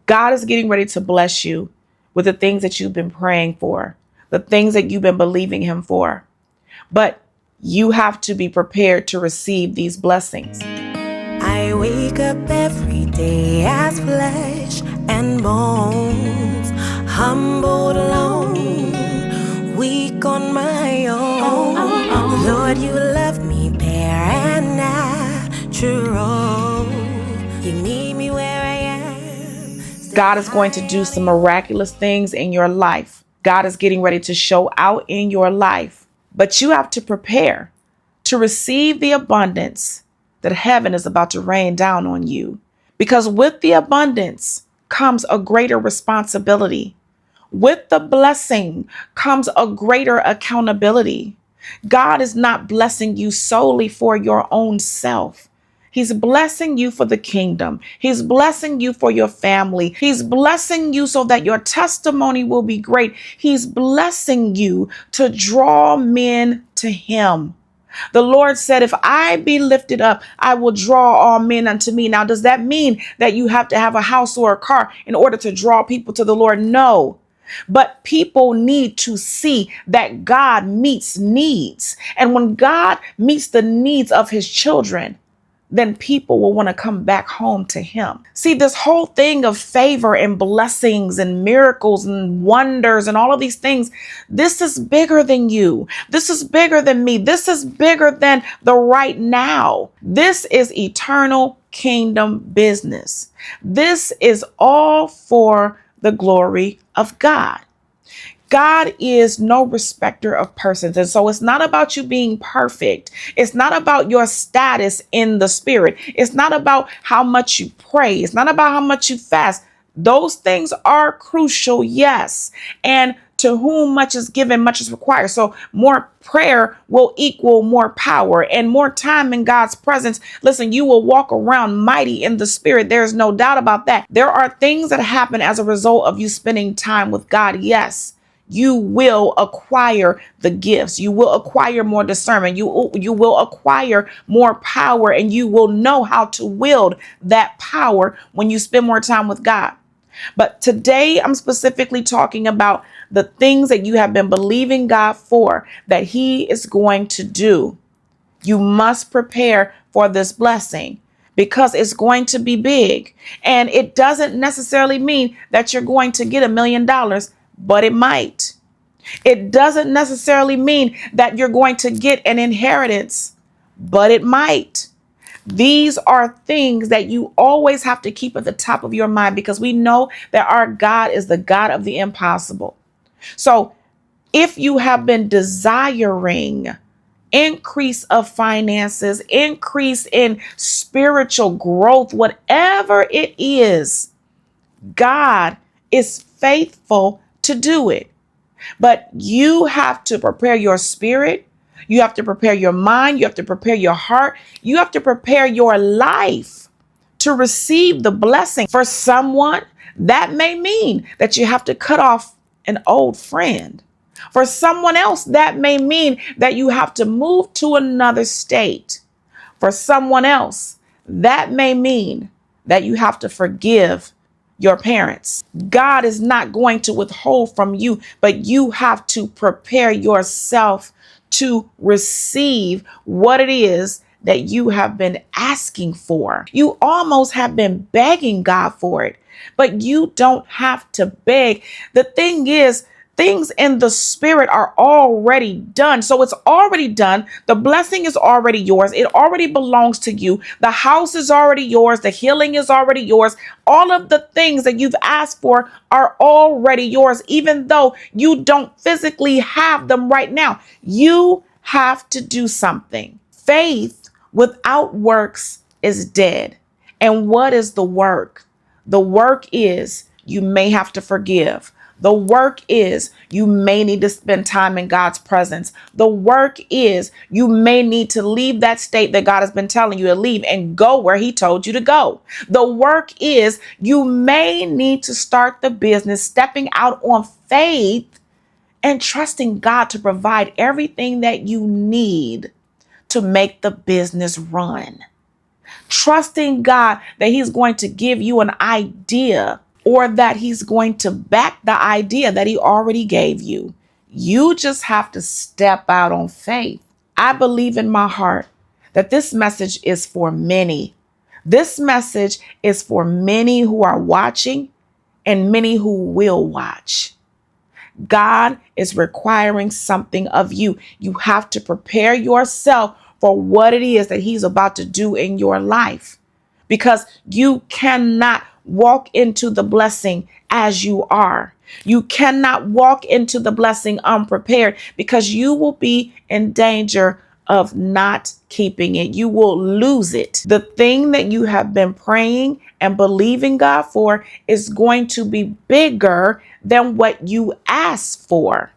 God is getting ready to bless you with the things that you've been praying for, the things that you've been believing him for. But you have to be prepared to receive these blessings. I wake up every day as flesh and bones, humbled alone, weak on my own. Lord, you love me bare and natural. You meet me where I am. God is going to do some miraculous things in your life. God is getting ready to show out in your life. But you have to prepare to receive the abundance that heaven is about to rain down on you. Because with the abundance comes a greater responsibility. With the blessing comes a greater accountability. God is not blessing you solely for your own self. He's blessing you for the kingdom. He's blessing you for your family. He's blessing you so that your testimony will be great. He's blessing you to draw men to him. The Lord said, if I be lifted up, I will draw all men unto me. Now, does that mean that you have to have a house or a car in order to draw people to the Lord? No. But people need to see that God meets needs. And when God meets the needs of his children, then people will want to come back home to him. See, this whole thing of favor and blessings and miracles and wonders and all of these things, this is bigger than you. This is bigger than me. This is bigger than the right now. This is eternal kingdom business. This is all for the glory of God. God is no respecter of persons. And so it's not about you being perfect. It's not about your status in the spirit. It's not about how much you pray. It's not about how much you fast. Those things are crucial, yes. And to whom much is given, much is required. So more prayer will equal more power and more time in God's presence. Listen, you will walk around mighty in the spirit. There's no doubt about that. There are things that happen as a result of you spending time with God. Yes. You will acquire the gifts. You will acquire more discernment. You will acquire more power, and you will know how to wield that power when you spend more time with God. But today I'm specifically talking about the things that you have been believing God for that he is going to do. You must prepare for this blessing because it's going to be big. And it doesn't necessarily mean that you're going to get $1 million. But it might. It doesn't necessarily mean that you're going to get an inheritance, but it might. These are things that you always have to keep at the top of your mind because we know that our God is the God of the impossible. So if you have been desiring increase of finances, increase in spiritual growth, whatever it is, God is faithful to do it. But you have to prepare your spirit. You have to prepare your mind. You have to prepare your heart. You have to prepare your life to receive the blessing. For someone, that may mean that you have to cut off an old friend. For someone else, that may mean that you have to move to another state. For someone else, that may mean that you have to forgive your parents. God is not going to withhold from you, but you have to prepare yourself to receive what it is that you have been asking for. You almost have been begging God for it, but you don't have to beg. The thing is, things in the spirit are already done. So it's already done. The blessing is already yours. It already belongs to you. The house is already yours. The healing is already yours. All of the things that you've asked for are already yours, even though you don't physically have them right now. You have to do something. Faith without works is dead. And what is the work? The work is you may have to forgive. The work is you may need to spend time in God's presence. The work is you may need to leave that state that God has been telling you to leave and go where he told you to go. The work is you may need to start the business, stepping out on faith and trusting God to provide everything that you need to make the business run. Trusting God that he's going to give you an idea or that he's going to back the idea that he already gave you. You just have to step out on faith. I believe in my heart that this message is for many. This message is for many who are watching and many who will watch. God is requiring something of you. You have to prepare yourself for what it is that he's about to do in your life, because you cannot walk into the blessing as you are. You cannot walk into the blessing unprepared, because you will be in danger of not keeping it. You will lose it. The thing that you have been praying and believing God for is going to be bigger than what you asked for.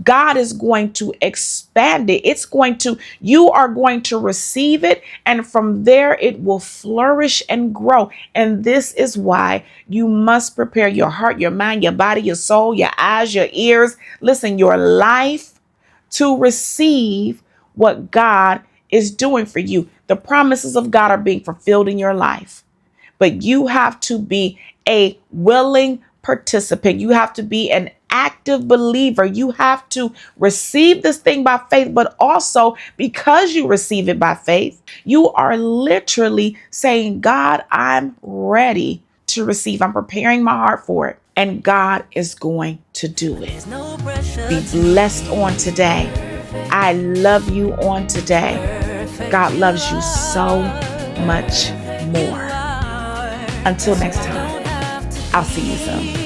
God is going to expand it. You are going to receive it, and from there it will flourish and grow. And this is why you must prepare your heart, your mind, your body, your soul, your eyes, your ears, listen, your life to receive what God is doing for you. The promises of God are being fulfilled in your life, but you have to be a willing participant. You have to be an active believer. You have to receive this thing by faith, but also because you receive it by faith, you are literally saying, God, I'm ready to receive. I'm preparing my heart for it. And God is going to do it. Be blessed on today. I love you on today. God loves you so much more. Until next time, I'll see you soon.